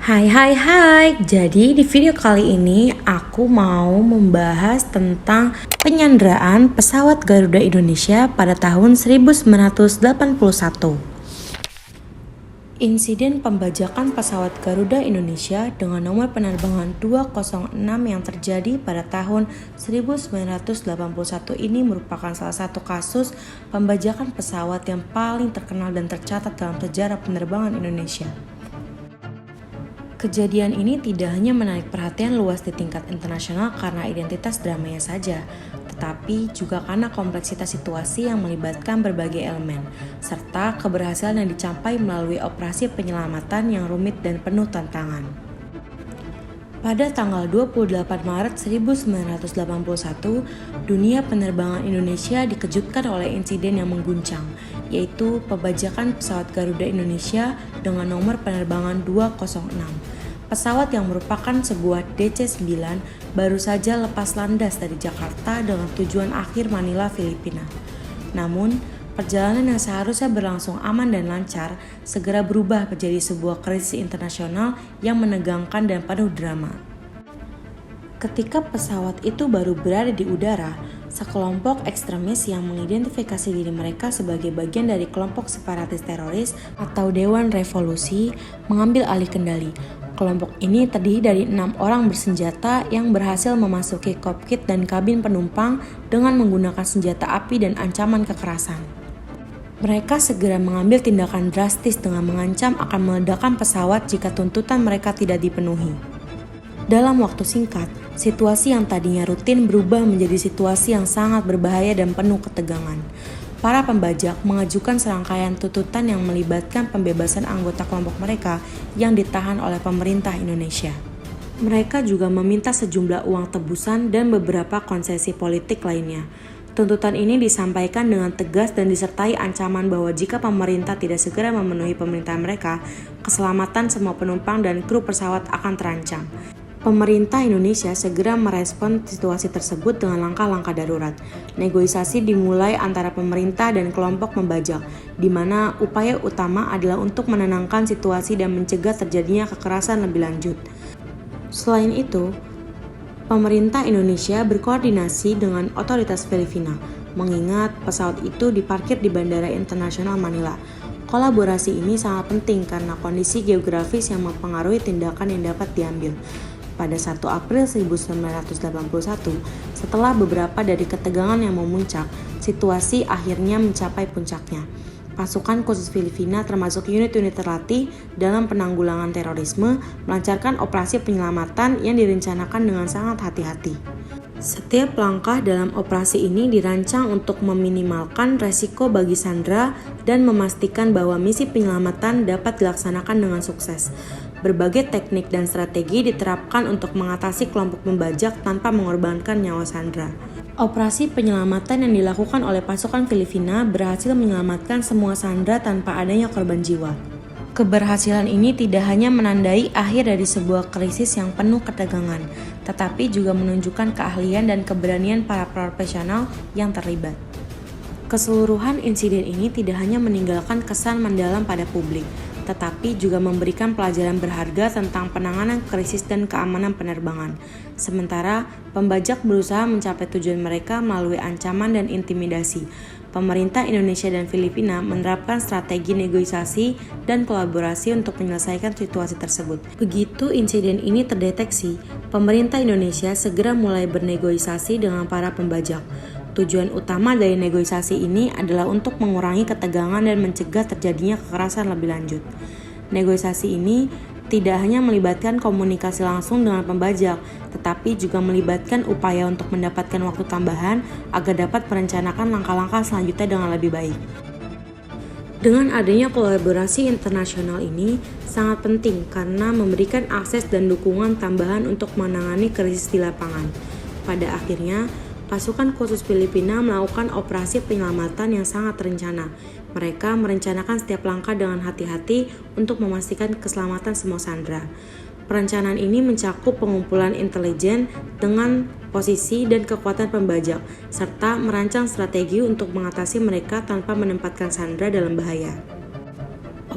Hai hai hai, jadi di video kali ini aku mau membahas tentang penyanderaan pesawat Garuda Indonesia pada tahun 1981. Insiden pembajakan pesawat Garuda Indonesia dengan nomor penerbangan 206 yang terjadi pada tahun 1981 ini merupakan salah satu kasus pembajakan pesawat yang paling terkenal dan tercatat dalam sejarah penerbangan Indonesia. Kejadian ini tidak hanya menarik perhatian luas di tingkat internasional karena identitas dramanya saja, tetapi juga karena kompleksitas situasi yang melibatkan berbagai elemen, serta keberhasilan yang dicapai melalui operasi penyelamatan yang rumit dan penuh tantangan. Pada tanggal 28 Maret 1981, dunia penerbangan Indonesia dikejutkan oleh insiden yang mengguncang, yaitu pembajakan pesawat Garuda Indonesia dengan nomor penerbangan 206. Pesawat yang merupakan sebuah DC-9 baru saja lepas landas dari Jakarta dengan tujuan akhir Manila, Filipina. Namun, perjalanan yang seharusnya berlangsung aman dan lancar segera berubah menjadi sebuah krisis internasional yang menegangkan dan penuh drama. Ketika pesawat itu baru berada di udara, sekelompok ekstremis yang mengidentifikasi diri mereka sebagai bagian dari kelompok separatis teroris atau Dewan Revolusi mengambil alih kendali. Kelompok ini terdiri dari 6 orang bersenjata yang berhasil memasuki kokpit dan kabin penumpang dengan menggunakan senjata api dan ancaman kekerasan. Mereka segera mengambil tindakan drastis dengan mengancam akan meledakkan pesawat jika tuntutan mereka tidak dipenuhi. Dalam waktu singkat, situasi yang tadinya rutin berubah menjadi situasi yang sangat berbahaya dan penuh ketegangan. Para pembajak mengajukan serangkaian tuntutan yang melibatkan pembebasan anggota kelompok mereka yang ditahan oleh pemerintah Indonesia. Mereka juga meminta sejumlah uang tebusan dan beberapa konsesi politik lainnya. Tuntutan ini disampaikan dengan tegas dan disertai ancaman bahwa jika pemerintah tidak segera memenuhi permintaan mereka, keselamatan semua penumpang dan kru pesawat akan terancam. Pemerintah Indonesia segera merespon situasi tersebut dengan langkah-langkah darurat. Negosiasi dimulai antara pemerintah dan kelompok pembajak, di mana upaya utama adalah untuk menenangkan situasi dan mencegah terjadinya kekerasan lebih lanjut. Selain itu, pemerintah Indonesia berkoordinasi dengan otoritas Filipina, mengingat pesawat itu diparkir di Bandara Internasional Manila. Kolaborasi ini sangat penting karena kondisi geografis yang mempengaruhi tindakan yang dapat diambil. Pada 1 April 1981, setelah beberapa dari ketegangan yang memuncak, situasi akhirnya mencapai puncaknya. Pasukan khusus Filipina termasuk unit-unit terlatih dalam penanggulangan terorisme melancarkan operasi penyelamatan yang direncanakan dengan sangat hati-hati. Setiap langkah dalam operasi ini dirancang untuk meminimalkan resiko bagi sandera dan memastikan bahwa misi penyelamatan dapat dilaksanakan dengan sukses. Berbagai teknik dan strategi diterapkan untuk mengatasi kelompok pembajak tanpa mengorbankan nyawa sandera. Operasi penyelamatan yang dilakukan oleh pasukan Filipina berhasil menyelamatkan semua sandera tanpa adanya korban jiwa. Keberhasilan ini tidak hanya menandai akhir dari sebuah krisis yang penuh ketegangan, tetapi juga menunjukkan keahlian dan keberanian para profesional yang terlibat. Keseluruhan insiden ini tidak hanya meninggalkan kesan mendalam pada publik, tetapi juga memberikan pelajaran berharga tentang penanganan krisis dan keamanan penerbangan. Sementara, pembajak berusaha mencapai tujuan mereka melalui ancaman dan intimidasi. Pemerintah Indonesia dan Filipina menerapkan strategi negosiasi dan kolaborasi untuk menyelesaikan situasi tersebut. Begitu insiden ini terdeteksi, pemerintah Indonesia segera mulai bernegosiasi dengan para pembajak. Tujuan utama dari negosiasi ini adalah untuk mengurangi ketegangan dan mencegah terjadinya kekerasan lebih lanjut. Negosiasi ini tidak hanya melibatkan komunikasi langsung dengan pembajak, tetapi juga melibatkan upaya untuk mendapatkan waktu tambahan agar dapat merencanakan langkah-langkah selanjutnya dengan lebih baik. Dengan adanya kolaborasi internasional ini sangat penting karena memberikan akses dan dukungan tambahan untuk menangani krisis di lapangan. Pada akhirnya, pasukan khusus Filipina melakukan operasi penyelamatan yang sangat terencana. Mereka merencanakan setiap langkah dengan hati-hati untuk memastikan keselamatan semua sandera. Perencanaan ini mencakup pengumpulan intelijen dengan posisi dan kekuatan pembajak, serta merancang strategi untuk mengatasi mereka tanpa menempatkan sandera dalam bahaya.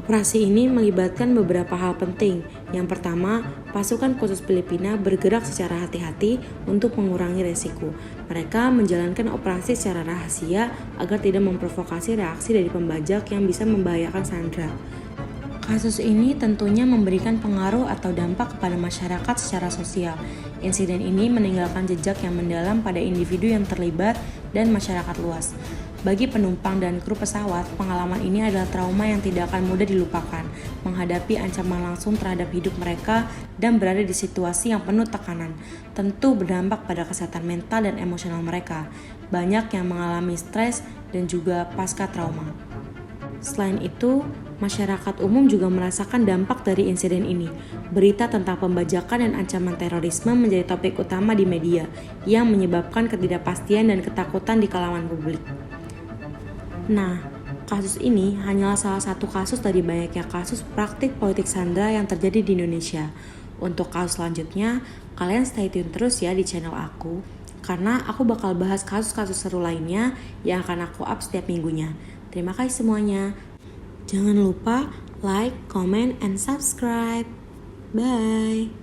Operasi ini melibatkan beberapa hal penting, Yang pertama, pasukan khusus Filipina bergerak secara hati-hati untuk mengurangi resiko. Mereka menjalankan operasi secara rahasia agar tidak memprovokasi reaksi dari pembajak yang bisa membahayakan Sandra. Kasus ini tentunya memberikan pengaruh atau dampak kepada masyarakat secara sosial. Insiden ini meninggalkan jejak yang mendalam pada individu yang terlibat dan masyarakat luas. Bagi penumpang dan kru pesawat, pengalaman ini adalah trauma yang tidak akan mudah dilupakan, menghadapi ancaman langsung terhadap hidup mereka dan berada di situasi yang penuh tekanan. Tentu berdampak pada kesehatan mental dan emosional mereka. Banyak yang mengalami stres dan juga pasca trauma. Selain itu, masyarakat umum juga merasakan dampak dari insiden ini. Berita tentang pembajakan dan ancaman terorisme menjadi topik utama di media, yang menyebabkan ketidakpastian dan ketakutan di kalangan publik. Nah, kasus ini hanyalah salah satu kasus dari banyaknya kasus praktik politik Sandra yang terjadi di Indonesia. Untuk kasus selanjutnya, kalian stay tune terus ya di channel aku, karena aku bakal bahas kasus-kasus seru lainnya yang akan aku up setiap minggunya. Terima kasih semuanya. Jangan lupa like, comment, and subscribe. Bye.